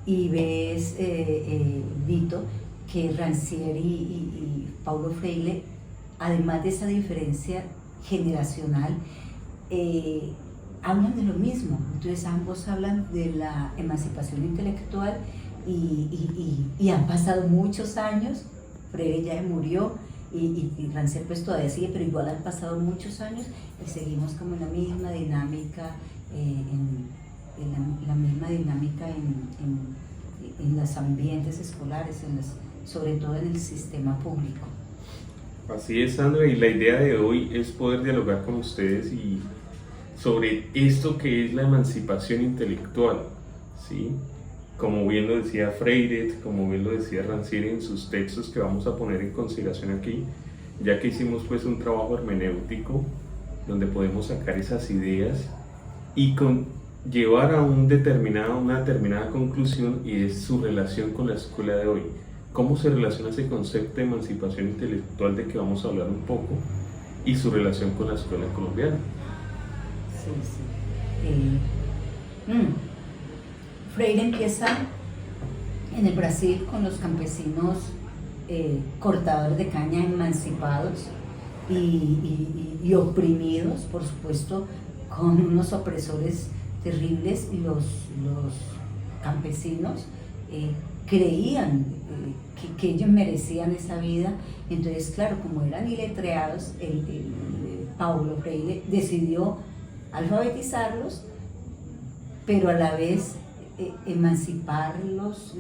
y ves, Vito, que Rancière y Paulo Freire, además de esa diferencia generacional, hablan de lo mismo. Entonces ambos hablan de la emancipación intelectual y han pasado muchos años. Freire ya murió y Rancière pues todavía sigue, pero igual han pasado muchos años y seguimos como en la misma dinámica, la misma dinámica en los ambientes escolares, sobre todo en el sistema público. Así es, Sandra, y la idea de hoy es poder dialogar con ustedes y sobre esto que es la emancipación intelectual, ¿sí? Como bien lo decía Freire, como bien lo decía Rancière en sus textos que vamos a poner en consideración aquí, ya que hicimos pues un trabajo hermenéutico donde podemos sacar esas ideas y llevar a una determinada conclusión, y es su relación con la escuela de hoy. ¿Cómo se relaciona ese concepto de emancipación intelectual de que vamos a hablar un poco y su relación con la escuela colombiana? Sí, sí. Freire empieza en el Brasil con los campesinos cortadores de caña emancipados y oprimidos, por supuesto, con unos opresores terribles, y los campesinos creían que ellos merecían esa vida. Entonces, claro, como eran iletreados, Paulo Freire decidió alfabetizarlos, pero a la vez emanciparlos,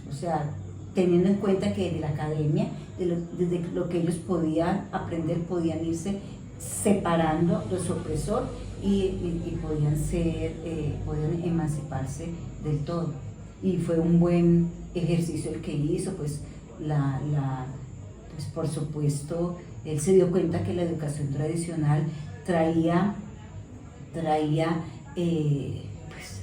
o sea, teniendo en cuenta que de la academia, desde lo que ellos podían aprender, podían irse separando de su opresor y podían emanciparse del todo. Y fue un buen ejercicio el que hizo, pues pues por supuesto, él se dio cuenta que la educación tradicional traía pues,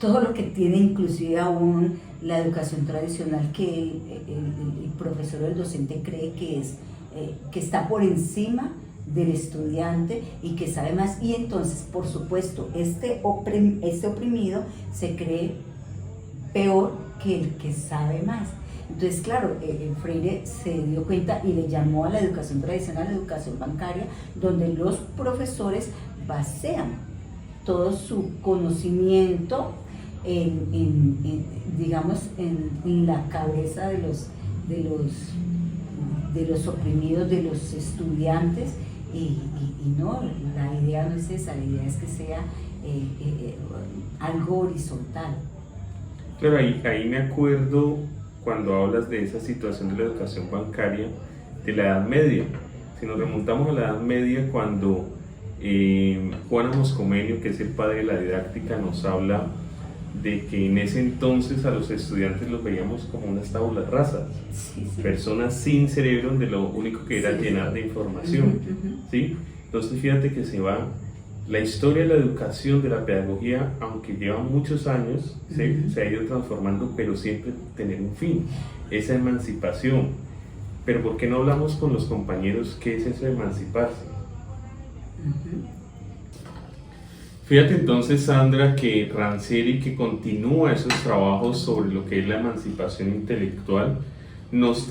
todo lo que tiene, inclusive aún la educación tradicional, que el profesor o el docente cree que está por encima del estudiante y que sabe más, y entonces por supuesto este oprimido se cree peor que el que sabe más. Entonces, claro, Freire se dio cuenta y le llamó a la educación tradicional educación bancaria, donde los profesores basean todo su conocimiento digamos, en la cabeza de los oprimidos, de los estudiantes, y no, la idea no es esa, la idea es que sea algo horizontal. Claro, ahí me acuerdo cuando hablas de esa situación de la educación bancaria de la Edad Media. Si nos remontamos a la Edad Media, cuando Juan Moscomelio, que es el padre de la didáctica, nos habla de que en ese entonces a los estudiantes los veíamos como unas tablas rasas, sí. Personas sin cerebro, donde lo único que era llenar de información, ¿sí? Entonces fíjate que la historia de la educación, de la pedagogía, aunque lleva muchos años, se ha ido transformando, pero siempre tener un fin, esa emancipación. Pero ¿por qué no hablamos con los compañeros qué es eso de emanciparse? Fíjate entonces, Sandra, que Rancière, que continúa esos trabajos sobre lo que es la emancipación intelectual, nos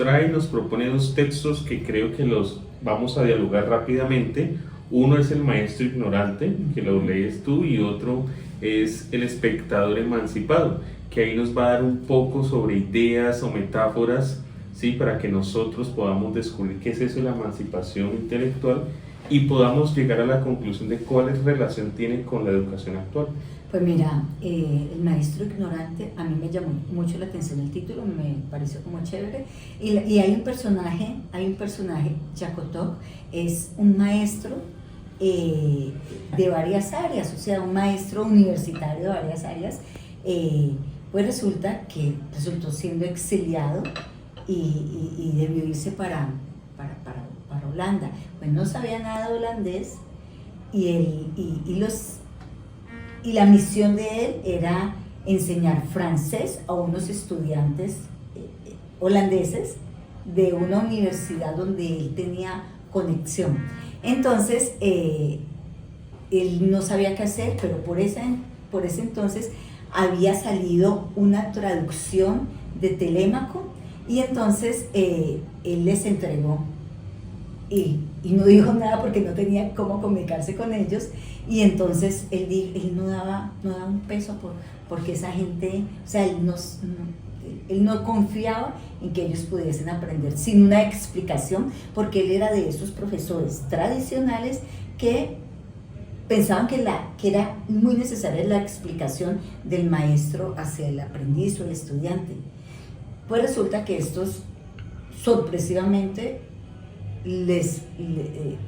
propone dos textos que creo que los vamos a dialogar rápidamente. Uno es El maestro ignorante, que lo lees tú, y otro es El espectador emancipado, que ahí nos va a dar un poco sobre ideas o metáforas, ¿sí? Para que nosotros podamos descubrir qué es eso de la emancipación intelectual y podamos llegar a la conclusión de cuál relación tiene con la educación actual. Pues mira, El maestro ignorante, a mí me llamó mucho la atención el título, me pareció como chévere, y hay un personaje, Jacotot, es un maestro de varias áreas, o sea, un maestro universitario de varias áreas. Pues resultó siendo exiliado y debió irse para Holanda. Pues no sabía nada de holandés, y la misión de él era enseñar francés a unos estudiantes holandeses de una universidad donde él tenía conexión. Entonces, él no sabía qué hacer, pero por ese entonces había salido una traducción de Telémaco y entonces él les entregó y no dijo nada porque no tenía cómo comunicarse con ellos, y entonces él no daba un peso porque esa gente, o sea, él no confiaba en que ellos pudiesen aprender sin una explicación, porque él era de esos profesores tradicionales que pensaban que era muy necesaria la explicación del maestro hacia el aprendiz o el estudiante. Pues resulta que estos sorpresivamente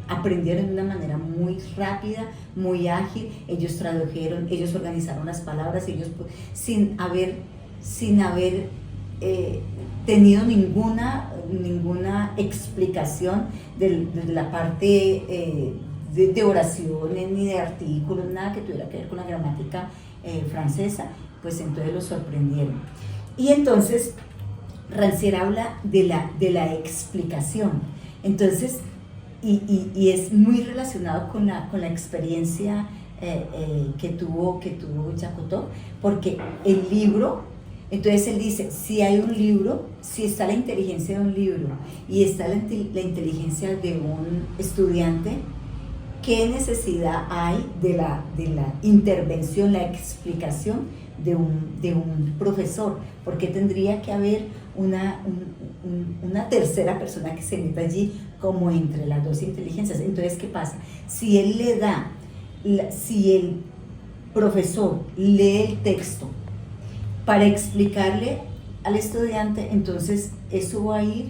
aprendieron de una manera muy rápida, muy ágil. Ellos tradujeron, ellos organizaron las palabras, ellos sin haber tenido ninguna explicación de la parte de oraciones ni de artículos, nada que tuviera que ver con la gramática francesa, pues entonces los sorprendieron. Y entonces Rancière habla de la explicación. Entonces, y es muy relacionado con la experiencia que tuvo Jacotot, porque el libro, entonces él dice, si hay un libro, si está la inteligencia de un libro y está la inteligencia de un estudiante, ¿qué necesidad hay de la intervención, la explicación de un profesor? ¿Por qué tendría que haber una tercera persona que se meta allí como entre las dos inteligencias? Entonces, ¿qué pasa? Si el profesor lee el texto para explicarle al estudiante, entonces eso va a ir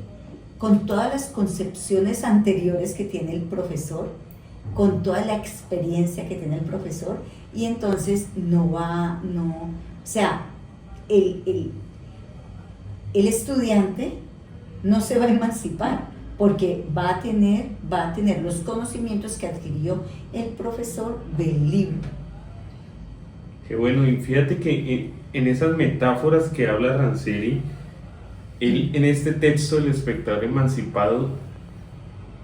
con todas las concepciones anteriores que tiene el profesor, con toda la experiencia que tiene el profesor, y entonces o sea, el estudiante no se va a emancipar porque va a tener los conocimientos que adquirió el profesor del libro. Qué bueno, y fíjate que en esas metáforas que habla Rancière, en este texto del espectador emancipado,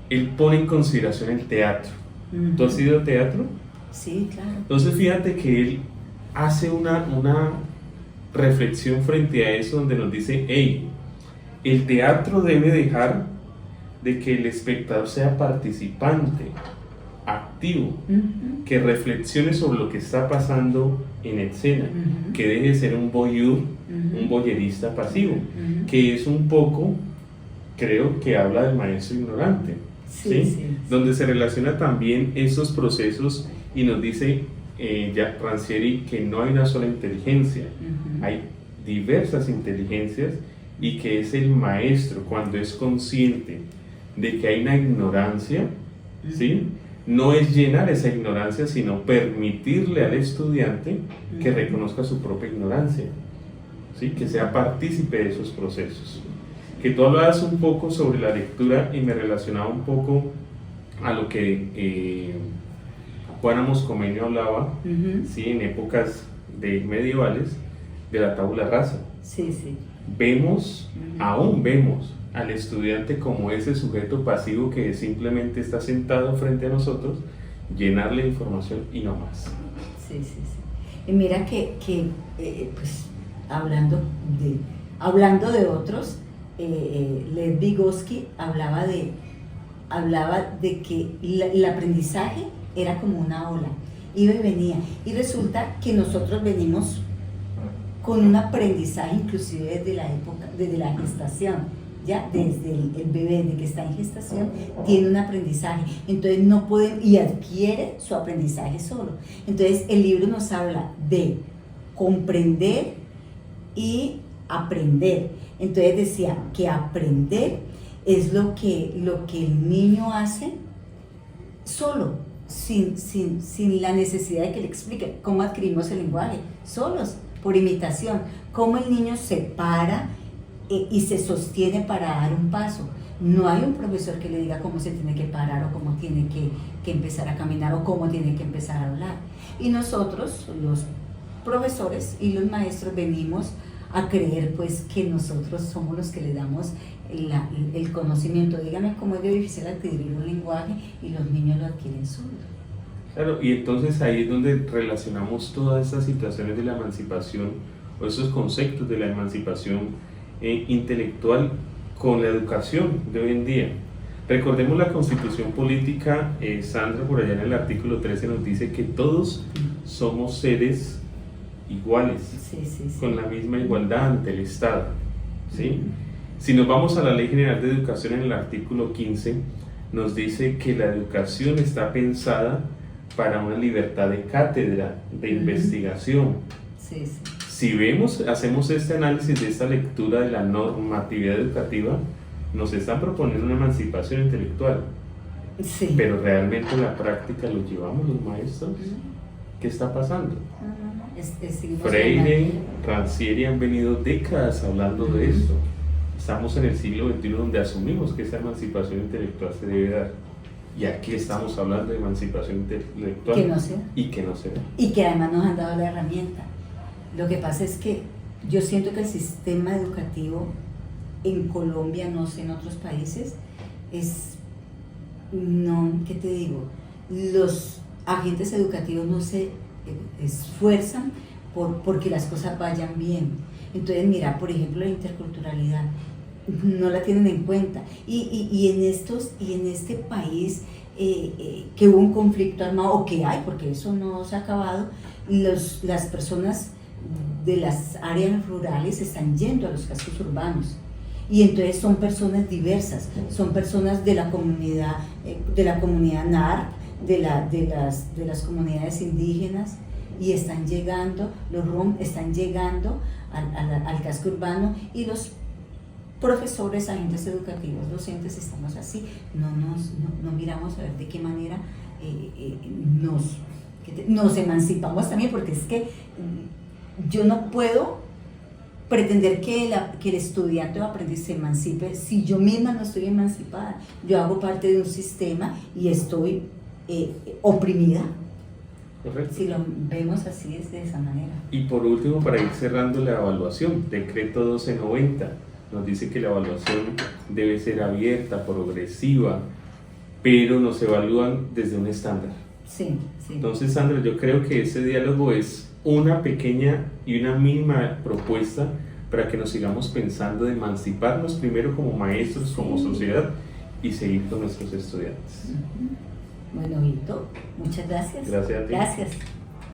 él pone en consideración el teatro. ¿Tú has ido al teatro? Sí, claro. Entonces fíjate que él hace una reflexión frente a eso, donde nos dice, hey, el teatro debe dejar de que el espectador sea participante, activo, que reflexione sobre lo que está pasando en escena, que deje de ser un voyeur, un voyerista pasivo, que es un poco, creo que habla del maestro ignorante, ¿sí? Donde se relaciona también esos procesos y nos dice ya Rancière que no hay una sola inteligencia, hay diversas inteligencias, y que es el maestro cuando es consciente de que hay una ignorancia, ¿sí? No es llenar esa ignorancia, sino permitirle al estudiante que reconozca su propia ignorancia, ¿sí? Que sea partícipe de esos procesos. Que tú hablabas un poco sobre la lectura y me relacionaba un poco a lo que Juana Moscomeño hablaba, ¿sí? En épocas medievales, de la tabula rasa. Sí, sí. Aún vemos al estudiante como ese sujeto pasivo que simplemente está sentado frente a nosotros, llenarle información y no más. Sí, sí, sí. Y mira que pues, hablando de otros, Lev Vygotsky hablaba de que el aprendizaje era como una ola, iba y venía, y resulta que nosotros venimos con un aprendizaje inclusive desde la gestación, ya desde el bebé, de que está en gestación, tiene un aprendizaje, entonces no puede, y adquiere su aprendizaje solo. Entonces el libro nos habla de comprender y aprender. Entonces decía que aprender es lo que el niño hace solo, sin la necesidad de que le explique. ¿Cómo adquirimos el lenguaje? Solos, por imitación. Cómo el niño se para y se sostiene para dar un paso. No hay un profesor que le diga cómo se tiene que parar o cómo tiene que empezar a caminar o cómo tiene que empezar a hablar. Y nosotros, los profesores y los maestros, venimos a creer pues que nosotros somos los que le damos el conocimiento. Dígame cómo es de difícil adquirir un lenguaje y los niños lo adquieren solos. Claro, y entonces ahí es donde relacionamos todas estas situaciones de la emancipación o esos conceptos de la emancipación intelectual con la educación de hoy en día. Recordemos la Constitución Política, Sandra, por allá en el artículo 13 nos dice que todos somos seres iguales, con la misma igualdad ante el Estado, ¿sí? Si nos vamos a la Ley General de Educación, en el artículo 15 nos dice que la educación está pensada para una libertad de cátedra, de investigación. Si hacemos este análisis de esta lectura de la normatividad educativa, nos están proponiendo una emancipación intelectual, pero realmente en la práctica lo llevamos los maestros. ¿Qué está pasando? Freire, Rancière han venido décadas hablando de esto. Estamos en el siglo XXI donde asumimos que esa emancipación intelectual se debe dar. Y aquí estamos hablando de emancipación intelectual que no se da. Y que no se da. Y que además nos han dado la herramienta. Lo que pasa es que yo siento que el sistema educativo en Colombia, no sé, en otros países, ¿qué te digo? Los agentes educativos no se esfuerzan porque las cosas vayan bien. Entonces, mira, por ejemplo, la interculturalidad no la tienen en cuenta. Y en este país que hubo un conflicto armado, o que hay, porque eso no se ha acabado, las personas de las áreas rurales están yendo a los cascos urbanos. Y entonces son personas diversas, son personas de la comunidad NAR, de las comunidades indígenas, y están llegando, los ROM están llegando al casco urbano, y los profesores, agentes educativos, docentes, estamos así, no miramos a ver de qué manera nos emancipamos también, porque es que yo no puedo pretender que el estudiante o aprendiz se emancipe si yo misma no estoy emancipada. Yo hago parte de un sistema y estoy oprimida. Correcto. Si lo vemos así, es de esa manera. Y por último, para ir cerrando la evaluación, decreto 1290 nos dice que la evaluación debe ser abierta, progresiva, pero nos evalúan desde un estándar. Sí. Entonces, Sandra, yo creo que ese diálogo es una pequeña y una mínima propuesta para que nos sigamos pensando de emanciparnos primero como maestros, como sociedad, y seguir con nuestros estudiantes. Bueno, Vito, muchas gracias. Gracias a ti. Gracias.